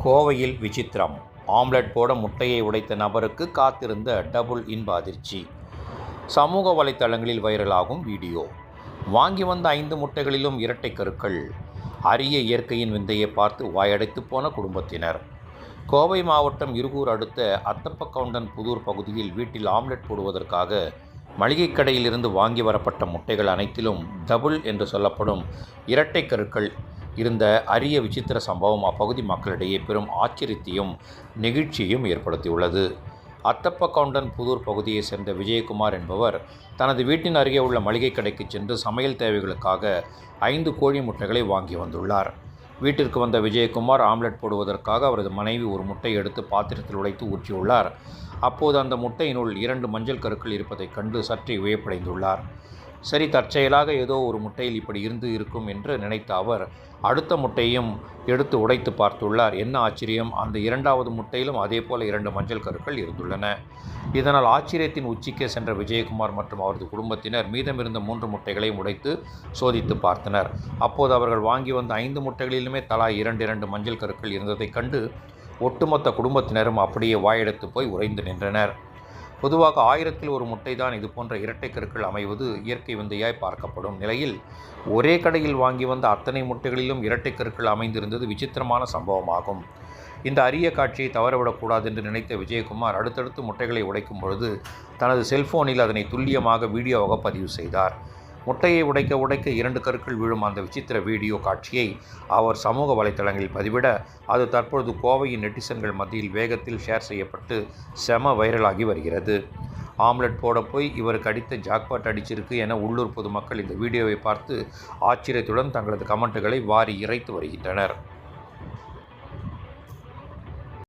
கோவையில் விசித்திரம். ஆம்லெட் போட முட்டையை உடைத்த நபருக்கு காத்திருந்த டபுள் இன்ப அதிர்ச்சி. சமூக வலைத்தளங்களில் வைரலாகும் வீடியோ. வாங்கி வந்த 5 முட்டைகளிலும் இரட்டை கருக்கள். அரிய இயற்கையின் விந்தையை பார்த்து வாயடைத்து போன குடும்பத்தினர். கோவை மாவட்டம் இருகூர் அடுத்த அத்தப்பகவுண்டன் புதூர் பகுதியில் வீட்டில் ஆம்லெட் போடுவதற்காக மளிகை கடையில் இருந்து வாங்கி வரப்பட்ட முட்டைகள் அனைத்திலும் டபுள் என்று சொல்லப்படும் இரட்டை கருக்கள் இருந்த அரிய விசித்திர சம்பவம் அப்பகுதி மக்களிடையே பெரும் ஆச்சரியத்தையும் நெகிழ்ச்சியையும் ஏற்படுத்தியுள்ளது. அத்தப்பகவுண்டன் புதூர் பகுதியை சேர்ந்த விஜயகுமார் என்பவர் தனது வீட்டின் அருகே உள்ள மளிகை கடைக்கு சென்று சமையல் தேவைகளுக்காக 5 கோழி முட்டைகளை வாங்கி வந்துள்ளார். வீட்டிற்கு வந்த விஜயகுமார் ஆம்லெட் போடுவதற்காக அவரது மனைவி ஒரு முட்டை எடுத்து பாத்திரத்தில் உடைத்து ஊற்றியுள்ளார். அப்போது அந்த முட்டையினுள் 2 மஞ்சள் கருக்கள் இருப்பதைக் கண்டு சற்றே வியப்படைந்துள்ளார். சரி, தற்செயலாக ஏதோ ஒரு முட்டையில் இப்படி இருக்கும் என்று நினைத்த அவர் அடுத்த முட்டையும் எடுத்து உடைத்து பார்த்துள்ளார். என்ன ஆச்சரியம்! அந்த 2வது முட்டையிலும் அதேபோல 2 மஞ்சள் கருக்கள் இருந்துள்ளன. இதனால் ஆச்சரியத்தின் உச்சிக்கே சென்ற விஜயகுமார் மற்றும் அவரது குடும்பத்தினர் மீதமிருந்த 3 முட்டைகளையும் உடைத்து சோதித்து பார்த்தனர். அப்போது அவர்கள் வாங்கி வந்த 5 முட்டைகளிலுமே தலா 2 மஞ்சள் கருக்கள் இருந்ததைக் கண்டு ஒட்டுமொத்த குடும்பத்தினரும் அப்படியே வாயெடுத்து போய் உறைந்து நின்றனர். பொதுவாக 1000ல் ஒரு முட்டை தான் இதுபோன்ற இரட்டை கருக்கள் அமைவது இயற்கை விந்தையாய் பார்க்கப்படும் நிலையில் ஒரே கடையில் வாங்கி வந்த அத்தனை முட்டைகளிலும் இரட்டை கருக்கள் அமைந்திருந்தது விசித்திரமான சம்பவமாகும். இந்த அரிய காட்சியை தவறவிடக்கூடாது என்று நினைத்த விஜயகுமார் அடுத்தடுத்து முட்டைகளை உடைக்கும் பொழுது தனது செல்போனில் அதனை துல்லியமாக வீடியோவாக பதிவு செய்தார். முட்டையை உடைக்க 2 கருக்கள் விழும் அந்த விசித்திர வீடியோ காட்சியை அவர் சமூக வலைத்தளங்களில் பதிவிட அது தற்பொழுது கோவையின் நெட்டிசன்கள் மத்தியில் வேகத்தில் ஷேர் செய்யப்பட்டு செம வைரலாகி வருகிறது. ஆம்லெட் போட போய் இவருக்கு அடித்த ஜாக்பாட் அடிச்சிருக்கு என உள்ளூர் பொதுமக்கள் இந்த வீடியோவை பார்த்து ஆச்சரியத்துடன் தங்களது கமெண்ட்டுகளை வாரி இறைத்து வருகின்றனர்.